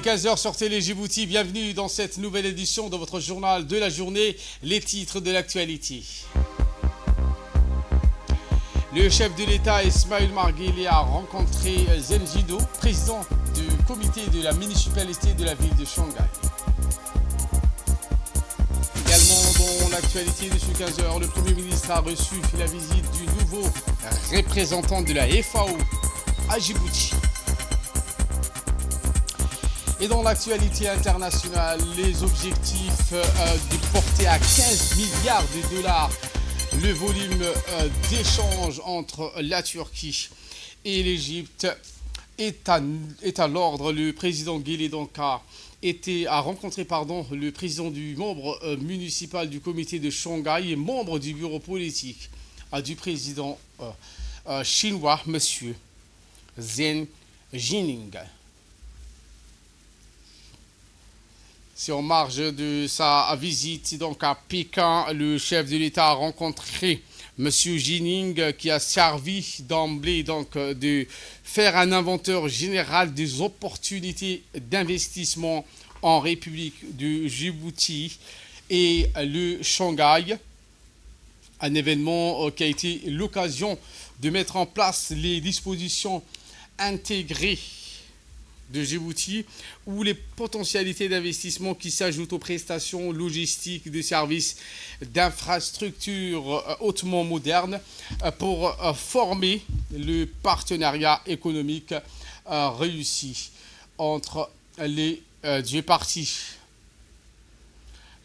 15 heures sur Télé Djibouti, bienvenue dans cette nouvelle édition de votre journal de la journée, les titres de l'actualité. Le chef de l'État Ismail Omar Guelleh a rencontré Zen Jido, président du comité de la municipalité de la ville de Shanghai. Également dans l'actualité de ce 15 heures, le Premier ministre a reçu la visite du nouveau représentant de la FAO à Djibouti. Et dans l'actualité internationale, les objectifs de porter à 15 milliards de dollars le volume d'échange entre la Turquie et l'Égypte est à l'ordre. Le président Guelleh a rencontré le président du membre municipal du comité de Shanghai et membre du bureau politique du président chinois, M. Zheng Jining. C'est en marge de sa visite à Pékin, le chef de l'État a rencontré M. Jining qui a servi d'emblée de faire un inventaire général des opportunités d'investissement en République de Djibouti et le Shanghai, un événement qui a été l'occasion de mettre en place les dispositions intégrées de Djibouti, où les potentialités d'investissement qui s'ajoutent aux prestations logistiques de services d'infrastructures hautement modernes pour former le partenariat économique réussi entre les deux parties.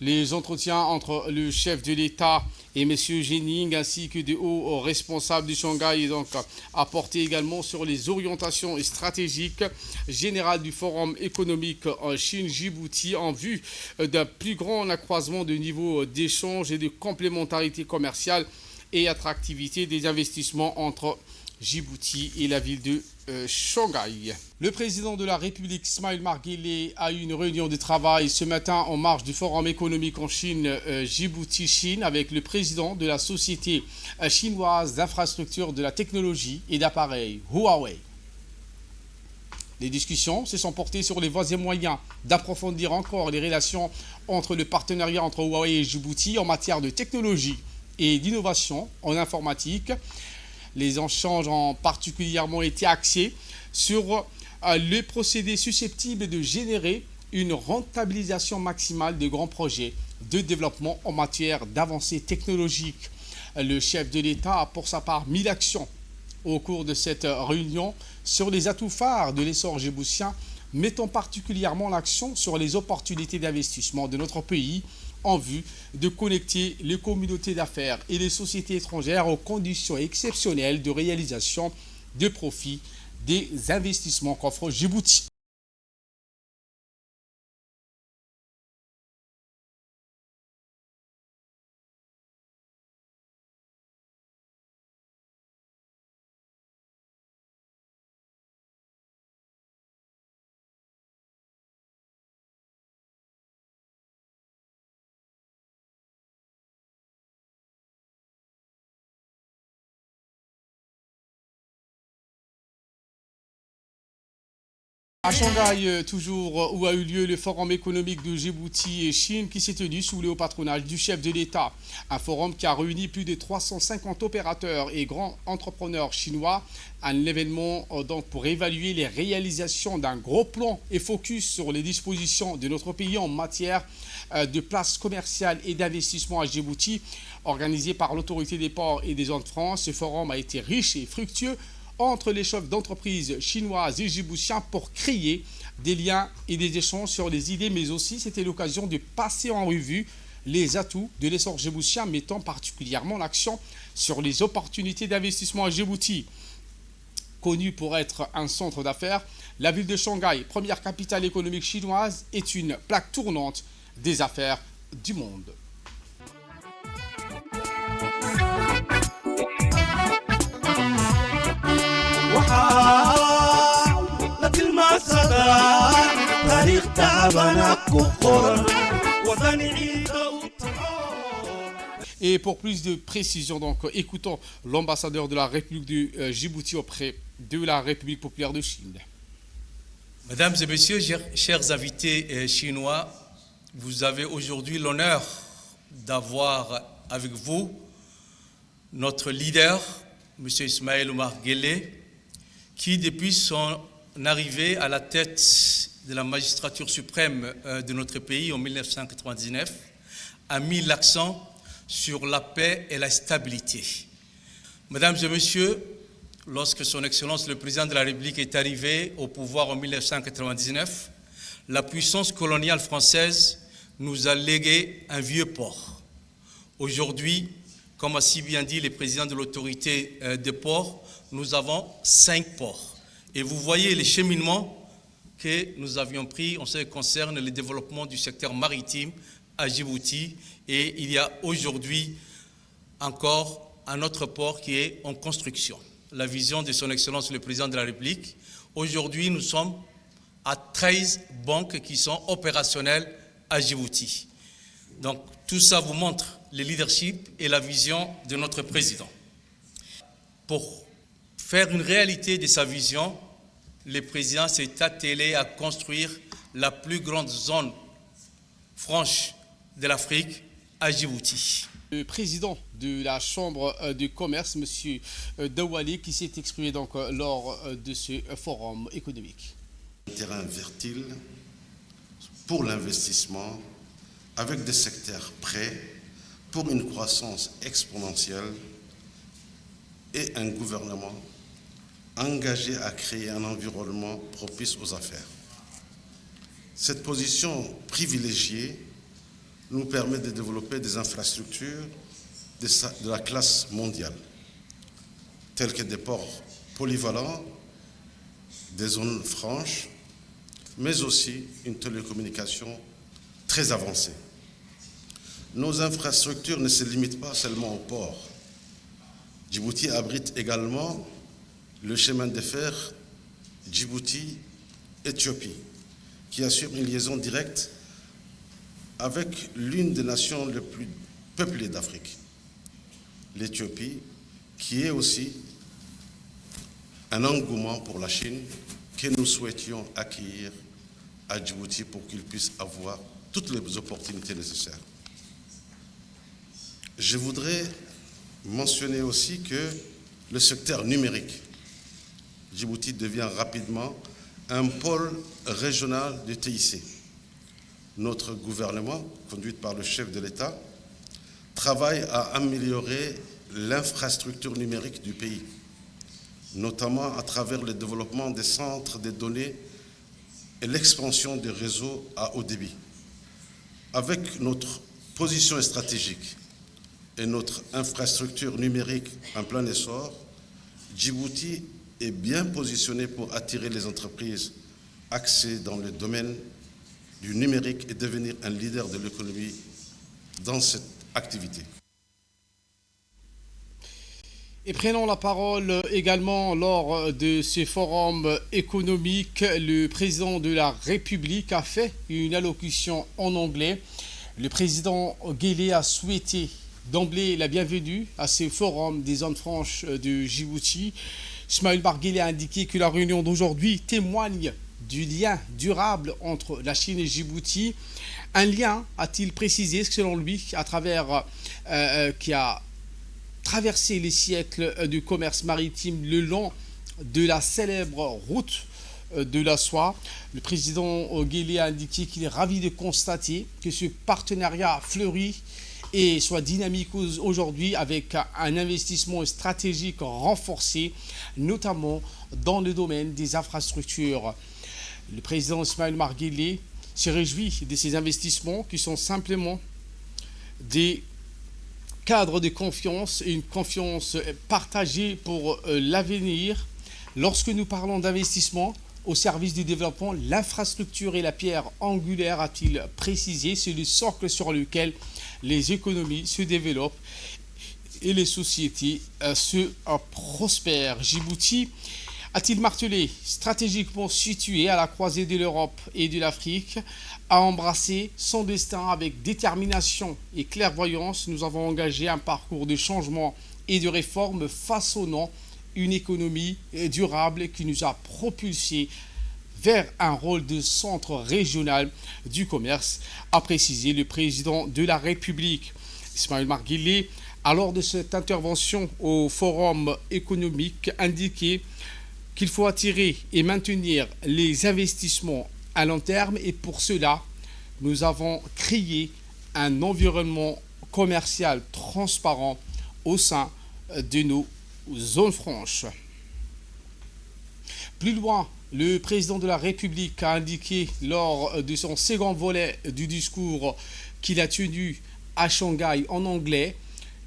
Les entretiens entre le chef de l'État et M. Jining ainsi que de hauts responsables du Shanghai a porté également sur les orientations stratégiques générales du Forum économique en Chine-Djibouti en vue d'un plus grand accroissement de niveau d'échange et de complémentarité commerciale et attractivité des investissements entre Djibouti et la ville de Shanghai. Le président de la République, Ismail Omar Guelleh, a eu une réunion de travail ce matin en marge du Forum économique en Chine, Djibouti-Chine, avec le président de la société chinoise d'infrastructures de la technologie et d'appareils, Huawei. Les discussions se sont portées sur les voies et moyens d'approfondir encore les relations entre le partenariat entre Huawei et Djibouti en matière de technologie et d'innovation en informatique. Les échanges ont particulièrement été axés sur les procédés susceptibles de générer une rentabilisation maximale de grands projets de développement en matière d'avancées technologiques. Le chef de l'État a pour sa part mis l'accent au cours de cette réunion sur les atouts phares de l'essor djiboutien, mettant particulièrement l'accent sur les opportunités d'investissement de notre pays en vue de connecter les communautés d'affaires et les sociétés étrangères aux conditions exceptionnelles de réalisation de profits des investissements qu'offre Djibouti. À Shanghai, toujours où a eu lieu le forum économique de Djibouti et Chine qui s'est tenu sous le haut patronage du chef de l'État. Un forum qui a réuni plus de 350 opérateurs et grands entrepreneurs chinois. Un événement pour évaluer les réalisations d'un gros plan et focus sur les dispositions de notre pays en matière de places commerciales et d'investissement à Djibouti. Organisé par l'autorité des ports et des eaux de France, ce forum a été riche et fructueux entre les chefs d'entreprises chinoises et djiboutiens pour créer des liens et des échanges sur les idées, mais aussi c'était l'occasion de passer en revue les atouts de l'essor djiboutien, mettant particulièrement l'accent sur les opportunités d'investissement à Djibouti. Connue pour être un centre d'affaires, la ville de Shanghai, première capitale économique chinoise, est une plaque tournante des affaires du monde. Et pour plus de précision, écoutons l'ambassadeur de la République de Djibouti auprès de la République populaire de Chine. Mesdames et messieurs, chers invités chinois, vous avez aujourd'hui l'honneur d'avoir avec vous notre leader, M. Ismaël Omar Guelleh, qui depuis son arrivée à la tête de la magistrature suprême de notre pays en 1999 a mis l'accent sur la paix et la stabilité. Mesdames et messieurs, lorsque son Excellence le Président de la République est arrivé au pouvoir en 1999, la puissance coloniale française nous a légué un vieux port. Aujourd'hui, comme a si bien dit le président de l'autorité des ports, nous avons 5 ports. Et vous voyez les cheminements que nous avions pris en ce qui concerne le développement du secteur maritime à Djibouti. Et il y a aujourd'hui encore un autre port qui est en construction. La vision de son Excellence le Président de la République. Aujourd'hui, nous sommes à 13 banques qui sont opérationnelles à Djibouti. Donc, tout ça vous montre le leadership et la vision de notre Président. Pour faire une réalité de sa vision, le Président s'est attelé à construire la plus grande zone franche de l'Afrique à Djibouti. Le président de la Chambre de commerce, M. Douali, qui s'est exprimé donc lors de ce forum économique. Un terrain fertile pour l'investissement avec des secteurs prêts pour une croissance exponentielle et un gouvernement engagé à créer un environnement propice aux affaires. Cette position privilégiée nous permet de développer des infrastructures de la classe mondiale, telles que des ports polyvalents, des zones franches, mais aussi une télécommunication très avancée. Nos infrastructures ne se limitent pas seulement aux ports. Djibouti abrite également le chemin de fer Djibouti-Éthiopie, qui assure une liaison directe avec l'une des nations les plus peuplées d'Afrique, l'Éthiopie, qui est aussi un engouement pour la Chine que nous souhaitions accueillir à Djibouti pour qu'il puisse avoir toutes les opportunités nécessaires. Je voudrais mentionner aussi que le secteur numérique, Djibouti devient rapidement un pôle régional du TIC. Notre gouvernement, conduit par le chef de l'État, travaille à améliorer l'infrastructure numérique du pays, notamment à travers le développement des centres de données et l'expansion des réseaux à haut débit. Avec notre position stratégique et notre infrastructure numérique en plein essor, Djibouti est bien positionné pour attirer les entreprises axées dans le domaine du numérique et devenir un leader de l'économie dans cette activité. Et prenons la parole également lors de ce forum économique. Le président de la République a fait une allocution en anglais. Le président Guelleh a souhaité d'emblée la bienvenue à ce forum des zones franches de Djibouti. Ismaël Omar Guelleh a indiqué que la réunion d'aujourd'hui témoigne du lien durable entre la Chine et Djibouti. Un lien, a-t-il précisé, selon lui, à travers qui a traversé les siècles du commerce maritime le long de la célèbre route de la soie. Le président Guelleh a indiqué qu'il est ravi de constater que ce partenariat fleurit et soit dynamique aujourd'hui avec un investissement stratégique renforcé, notamment dans le domaine des infrastructures. Le président Ismaël Omar Guelleh se réjouit de ces investissements qui sont simplement des cadres de confiance et une confiance partagée pour l'avenir. Lorsque nous parlons d'investissement au service du développement, l'infrastructure est la pierre angulaire, a-t-il précisé. C'est le socle sur lequel les économies se développent et les sociétés se prospèrent. Djibouti, a-t-il martelé, stratégiquement situé à la croisée de l'Europe et de l'Afrique, a embrassé son destin avec détermination et clairvoyance. Nous avons engagé un parcours de changement et de réforme façonnant une économie durable qui nous a propulsés vers un rôle de centre régional du commerce, a précisé le président de la République. Ismaël Marguillet, lors de cette intervention au Forum économique, indiqué qu'il faut attirer et maintenir les investissements à long terme et pour cela, nous avons créé un environnement commercial transparent au sein de nos zones franches. Plus loin, le président de la République a indiqué lors de son second volet du discours qu'il a tenu à Shanghai en anglais,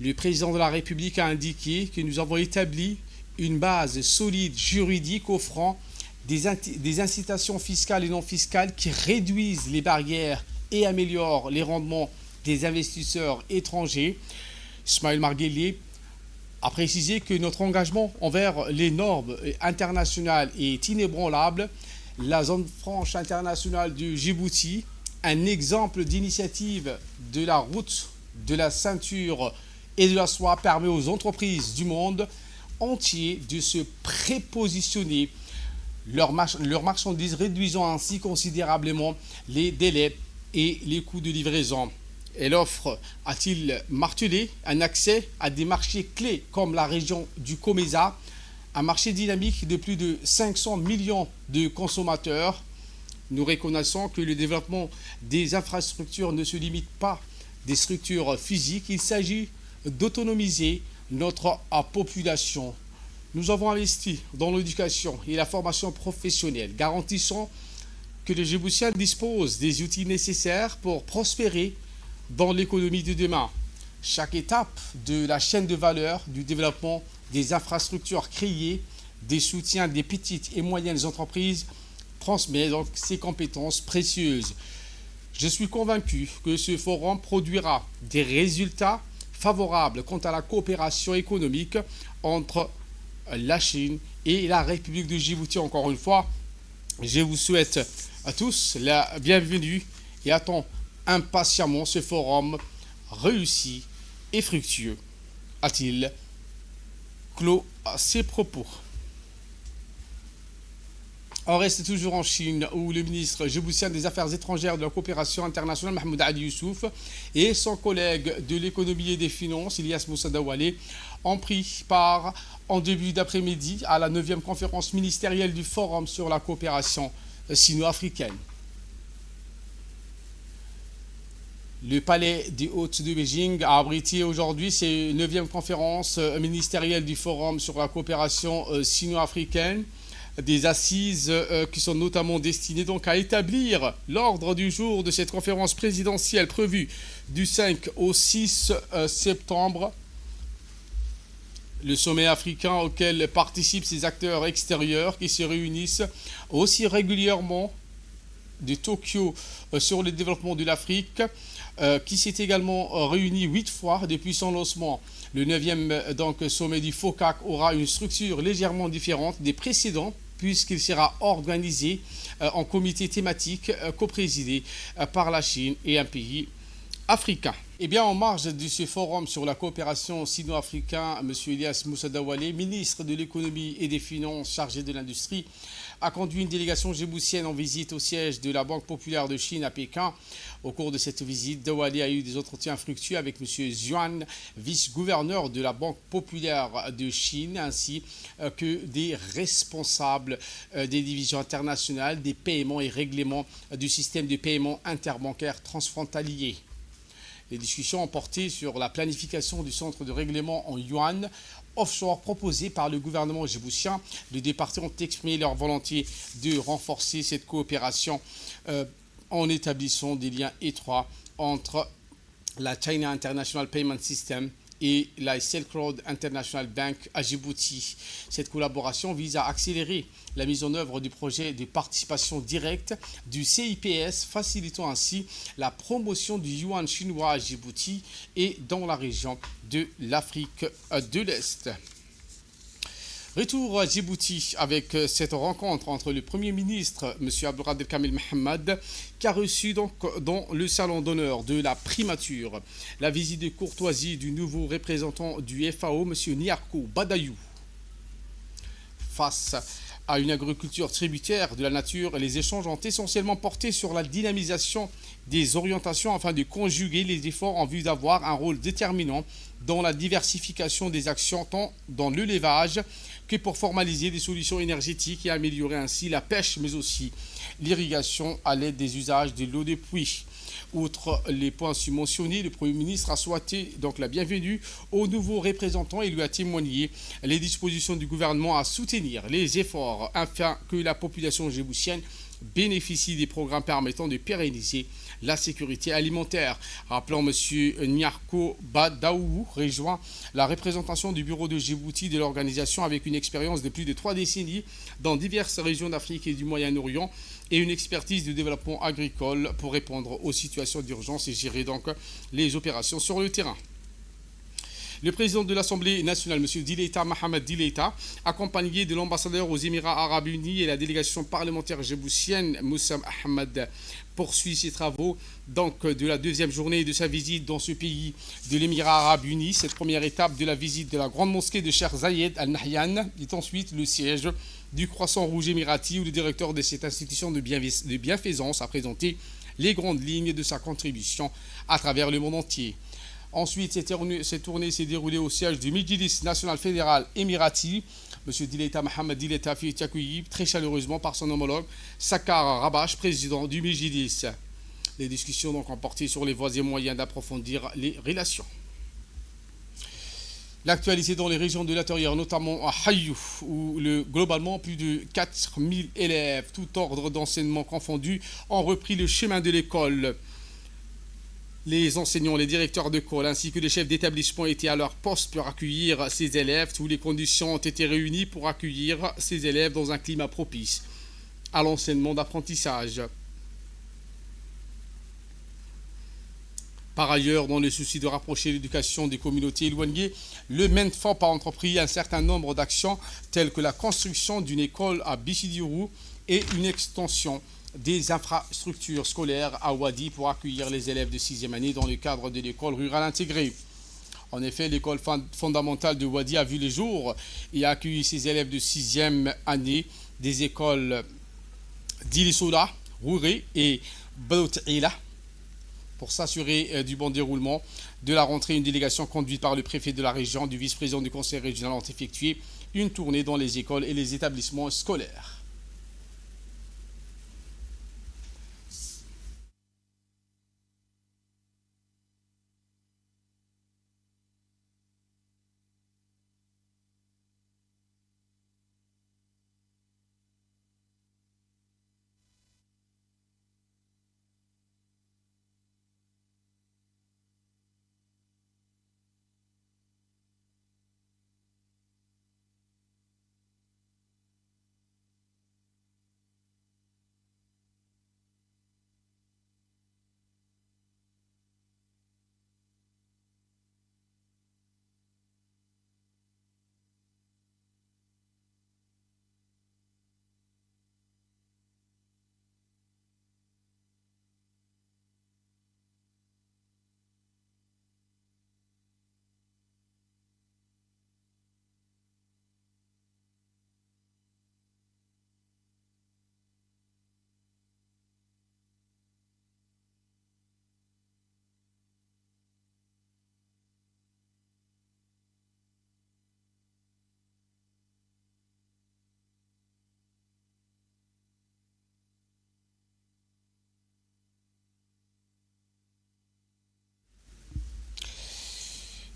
le président de la République a indiqué que nous avons établi une base solide juridique offrant des incitations fiscales et non fiscales qui réduisent les barrières et améliorent les rendements des investisseurs étrangers. Ismaël Marguillet a précisé que notre engagement envers les normes internationales est inébranlable. La zone franche internationale du Djibouti, un exemple d'initiative de la route de la ceinture et de la soie, permet aux entreprises du monde entier de se prépositionner leurs marchandises, réduisant ainsi considérablement les délais et les coûts de livraison. Elle offre, a-t-il martelé, un accès à des marchés clés comme la région du Comesa, un marché dynamique de plus de 500 millions de consommateurs. Nous reconnaissons que le développement des infrastructures ne se limite pas des structures physiques, il s'agit d'autonomiser notre population. Nous avons investi dans l'éducation et la formation professionnelle, garantissant que les Djiboutiens disposent des outils nécessaires pour prospérer dans l'économie de demain. Chaque étape de la chaîne de valeur du développement des infrastructures créées, des soutiens des petites et moyennes entreprises transmet donc ces compétences précieuses. Je suis convaincu que ce forum produira des résultats favorables quant à la coopération économique entre la Chine et la République de Djibouti. Encore une fois, je vous souhaite à tous la bienvenue et attends impatiemment ce forum réussi et fructueux, a-t-il clos ses propos. On reste toujours en Chine où le ministre djiboutien des Affaires étrangères de la coopération internationale, Mahmoud Ali Youssouf, et son collègue de l'économie et des finances, Ilyas Moussa Daoualé, ont pris part en début d'après-midi à la 9e conférence ministérielle du Forum sur la coopération sino-africaine. Le palais des Hôtes de Beijing a abrité aujourd'hui ces 9e conférences ministérielles du Forum sur la coopération sino-africaine. Des assises qui sont notamment destinées donc à établir l'ordre du jour de cette conférence présidentielle prévue du 5 au 6 septembre. Le sommet africain auquel participent ces acteurs extérieurs qui se réunissent aussi régulièrement de Tokyo sur le développement de l'Afrique, qui s'est également réuni 8 fois depuis son lancement. Le 9e donc, sommet du FOCAC aura une structure légèrement différente des précédents, puisqu'il sera organisé en comité thématique coprésidé par la Chine et un pays africain. Eh bien, en marge de ce forum sur la coopération sino-africaine, M. Ilyas Moussa Daoualé, ministre de l'économie et des finances chargé de l'industrie, a conduit une délégation djiboutienne en visite au siège de la Banque populaire de Chine à Pékin. Au cours de cette visite, Daoualé a eu des entretiens fructueux avec M. Zhuan, vice-gouverneur de la Banque populaire de Chine, ainsi que des responsables des divisions internationales des paiements et règlements du système de paiement interbancaire transfrontalier. Les discussions ont porté sur la planification du centre de règlement en yuan offshore proposé par le gouvernement djiboutien. Les deux parties ont exprimé leur volonté de renforcer cette coopération en établissant des liens étroits entre la China International Payment System et la Silk Road International Bank à Djibouti. Cette collaboration vise à accélérer la mise en œuvre du projet de participation directe du CIPS, facilitant ainsi la promotion du yuan chinois à Djibouti et dans la région de l'Afrique de l'Est. Retour à Djibouti avec cette rencontre entre le Premier ministre, M. Abdelkader Kamel Mohamed, qui a reçu donc dans le salon d'honneur de la primature la visite de courtoisie du nouveau représentant du FAO, M. Nyarko Badayu. Face à une agriculture tributaire de la nature, les échanges ont essentiellement porté sur la dynamisation des orientations afin de conjuguer les efforts en vue d'avoir un rôle déterminant dans la diversification des actions tant dans l'élevage que pour formaliser des solutions énergétiques et améliorer ainsi la pêche mais aussi l'irrigation à l'aide des usages de l'eau de pluie. Outre les points subventionnés, le Premier ministre a souhaité donc la bienvenue aux nouveaux représentants et lui a témoigné les dispositions du gouvernement à soutenir les efforts afin que la population djiboutienne bénéficie des programmes permettant de pérenniser la sécurité alimentaire. Rappelons, M. Nyarko Badaou rejoint la représentation du bureau de Djibouti de l'organisation avec une expérience de plus de 3 décennies dans diverses régions d'Afrique et du Moyen-Orient et une expertise du développement agricole pour répondre aux situations d'urgence et gérer donc les opérations sur le terrain. Le président de l'Assemblée nationale, M. Dileita Mohamed Dileita, accompagné de l'ambassadeur aux Émirats arabes unis et la délégation parlementaire djiboutienne, Moussam Ahmed, poursuit ses travaux donc de la deuxième journée de sa visite dans ce pays de l'Émirat arabe uni. Cette première étape de la visite de la grande mosquée de Cheikh Zayed Al Nahyan est ensuite le siège du Croissant Rouge émirati où le directeur de cette institution de bienfaisance a présenté les grandes lignes de sa contribution à travers le monde entier. Ensuite, cette tournée s'est déroulée au siège du Midjilis national fédéral émirati. M. Dileita Mohamed Dileita fut accueilli très chaleureusement par son homologue Sakar Rabash, président du Midjilis. Les discussions donc ont porté sur les voies et moyens d'approfondir les relations. L'actualité dans les régions de l'intérieur, notamment à Hayou, où globalement plus de 4000 élèves, tout ordre d'enseignement confondu, ont repris le chemin de l'école. Les enseignants, les directeurs d'école ainsi que les chefs d'établissement étaient à leur poste pour accueillir ces élèves. Toutes les conditions ont été réunies pour accueillir ces élèves dans un climat propice à l'enseignement d'apprentissage. Par ailleurs, dans le souci de rapprocher l'éducation des communautés éloignées, le MENFOP a entrepris un certain nombre d'actions telles que la construction d'une école à Bichidirou et une extension des infrastructures scolaires à Wadi pour accueillir les élèves de 6e année dans le cadre de l'école rurale intégrée. En effet, l'école fondamentale de Wadi a vu le jour et a accueilli ses élèves de 6e année des écoles d'Ilisoula, Rouré et Baoutila. Pour s'assurer du bon déroulement de la rentrée, une délégation conduite par le préfet de la région, du vice-président du conseil régional ont effectué une tournée dans les écoles et les établissements scolaires.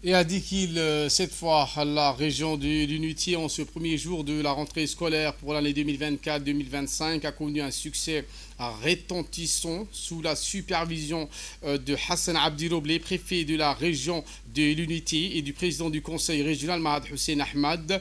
Et a dit qu'il, cette fois, la région de l'Unité, en ce premier jour de la rentrée scolaire pour l'année 2024-2025, a connu un succès retentissant sous la supervision de Hassan Abdi Roblé, préfet de la région de l'Unité, et du président du conseil régional, Mahad Hussein Ahmad,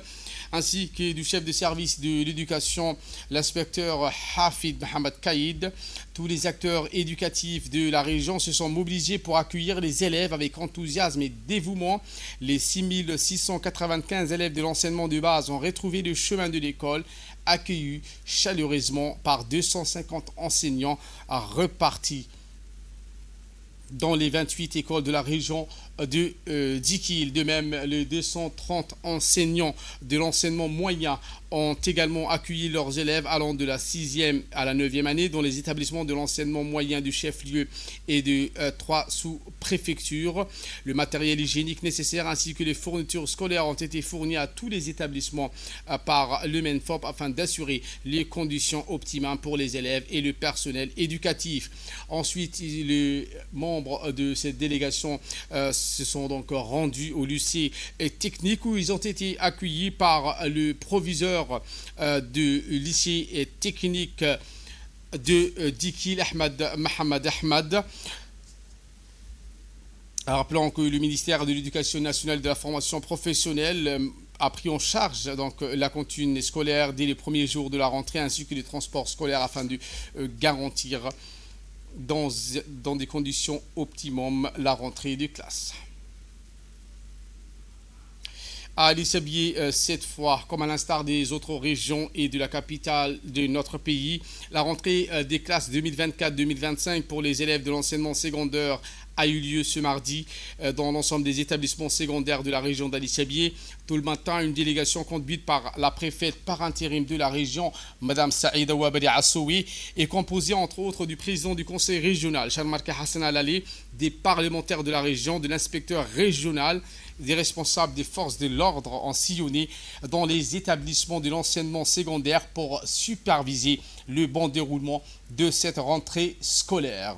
ainsi que du chef de service de l'éducation, l'inspecteur Hafid Mohamed Kaïd. Tous les acteurs éducatifs de la région se sont mobilisés pour accueillir les élèves avec enthousiasme et dévouement. Les 6695 élèves de l'enseignement de base ont retrouvé le chemin de l'école, accueillis chaleureusement par 250 enseignants repartis dans les 28 écoles de la région de Dikil. De même, les 230 enseignants de l'enseignement moyen ont également accueilli leurs élèves allant de la 6e à la 9e année dans les établissements de l'enseignement moyen du chef-lieu et de 3 sous-préfectures. Le matériel hygiénique nécessaire ainsi que les fournitures scolaires ont été fournis à tous les établissements par le MENFOP afin d'assurer les conditions optimales pour les élèves et le personnel éducatif. Ensuite, les membres de cette délégation se sont donc rendus au lycée technique où ils ont été accueillis par le proviseur du lycée technique de Dikil, Mohamed Ahmad. Rappelons que le ministère de l'Éducation nationale et de la formation professionnelle a pris en charge donc la cantine scolaire dès les premiers jours de la rentrée ainsi que les transports scolaires afin de garantir dans des conditions optimum la rentrée des classes. À Ali Sabié, cette fois, comme à l'instar des autres régions et de la capitale de notre pays, la rentrée des classes 2024-2025 pour les élèves de l'enseignement secondaire a eu lieu ce mardi dans l'ensemble des établissements secondaires de la région d'Ali Sabié. Tôt le matin, une délégation conduite par la préfète par intérim de la région, Mme Saïda Ouabari Assoui, est composée entre autres du président du conseil régional, Charmarka Hassan Al-Ali, des parlementaires de la région, de l'inspecteur régional, des responsables des forces de l'ordre en sillonné dans les établissements de l'enseignement secondaire pour superviser le bon déroulement de cette rentrée scolaire.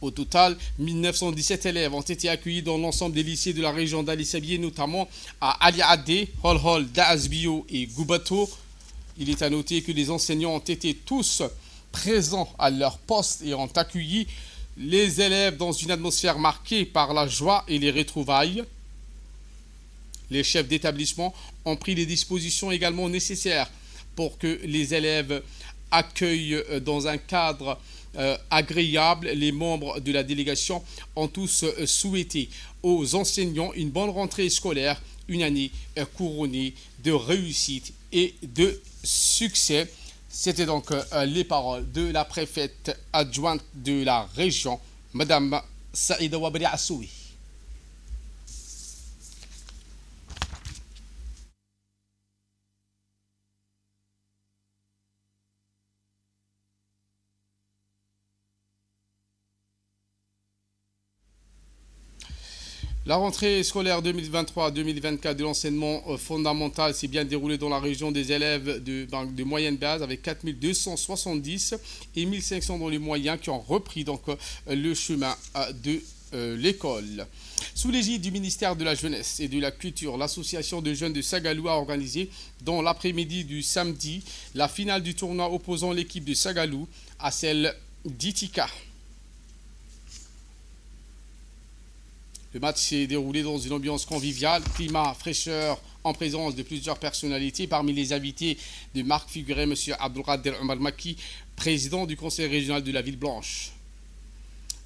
Au total, 1917 élèves ont été accueillis dans l'ensemble des lycées de la région d'Ali Sabié, notamment à Ali Adé, Holhol, Daazbio et Goubato. Il est à noter que les enseignants ont été tous présents à leur poste et ont accueilli les élèves dans une atmosphère marquée par la joie et les retrouvailles. Les chefs d'établissement ont pris les dispositions également nécessaires pour que les élèves accueillent dans un cadre agréable. Les membres de la délégation ont tous souhaité aux enseignants une bonne rentrée scolaire, une année couronnée de réussite et de succès. C'était donc les paroles de la préfète adjointe de la région, Mme Saïda Ouabari Assoui. La rentrée scolaire 2023-2024 de l'enseignement fondamental s'est bien déroulée dans la région des élèves de moyenne base avec 4270 et 1500 dans les moyens qui ont repris donc le chemin de l'école. Sous l'égide du ministère de la Jeunesse et de la Culture, l'association de jeunes de Sagalou a organisé dans l'après-midi du samedi la finale du tournoi opposant l'équipe de Sagalou à celle d'Itika. Le match s'est déroulé dans une ambiance conviviale, climat, fraîcheur, en présence de plusieurs personnalités. Parmi les invités de marque figurait M. Abdelkader Omar Maki, président du conseil régional de la Ville Blanche.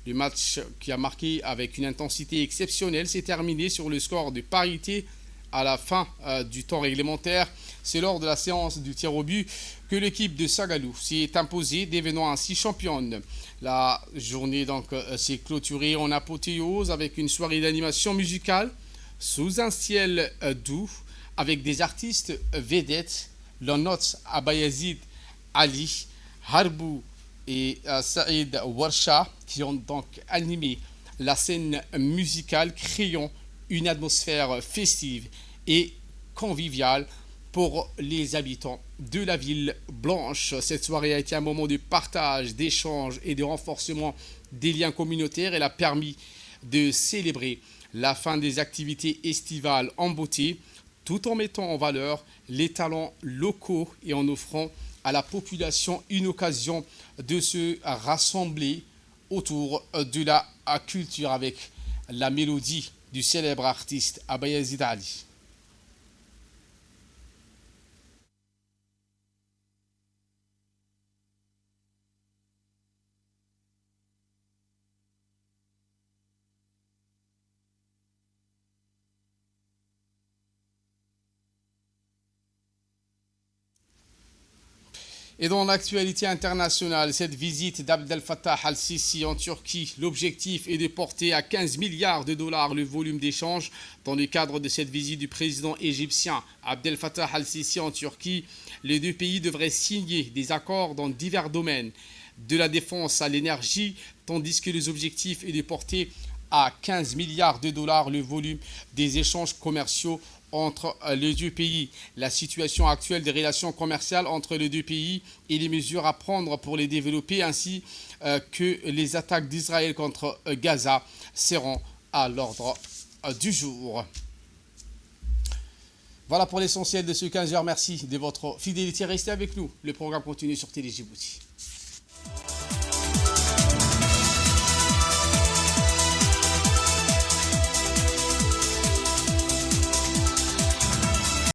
Le match qui a marqué avec une intensité exceptionnelle s'est terminé sur le score de parité à la fin du temps réglementaire. C'est lors de la séance du tir au but que l'équipe de Sagalou s'est imposée, devenant ainsi championne. La journée donc s'est clôturée en apothéose avec une soirée d'animation musicale sous un ciel doux avec des artistes vedettes, l'on note Abayazid Ali, Harbou et Saïd Warsha qui ont donc animé la scène musicale, créant une atmosphère festive et conviviale pour les habitants de la ville blanche. Cette soirée a été un moment de partage, d'échange et de renforcement des liens communautaires. Elle a permis de célébrer la fin des activités estivales en beauté, tout en mettant en valeur les talents locaux et en offrant à la population une occasion de se rassembler autour de la culture avec la mélodie du célèbre artiste Abayazid Ali. Et dans l'actualité internationale, cette visite d'Abdel Fattah al-Sisi en Turquie, l'objectif est de porter à 15 milliards de dollars le volume d'échanges. Dans le cadre de cette visite du président égyptien Abdel Fattah al-Sisi en Turquie, les deux pays devraient signer des accords dans divers domaines, de la défense à l'énergie, tandis que les objectifs est de porter à 15 milliards de dollars le volume des échanges commerciaux entre les deux pays. La situation actuelle des relations commerciales entre les deux pays et les mesures à prendre pour les développer ainsi que les attaques d'Israël contre Gaza seront à l'ordre du jour. Voilà pour l'essentiel de ce 15h. Merci de votre fidélité. Restez avec nous. Le programme continue sur Télé Djibouti.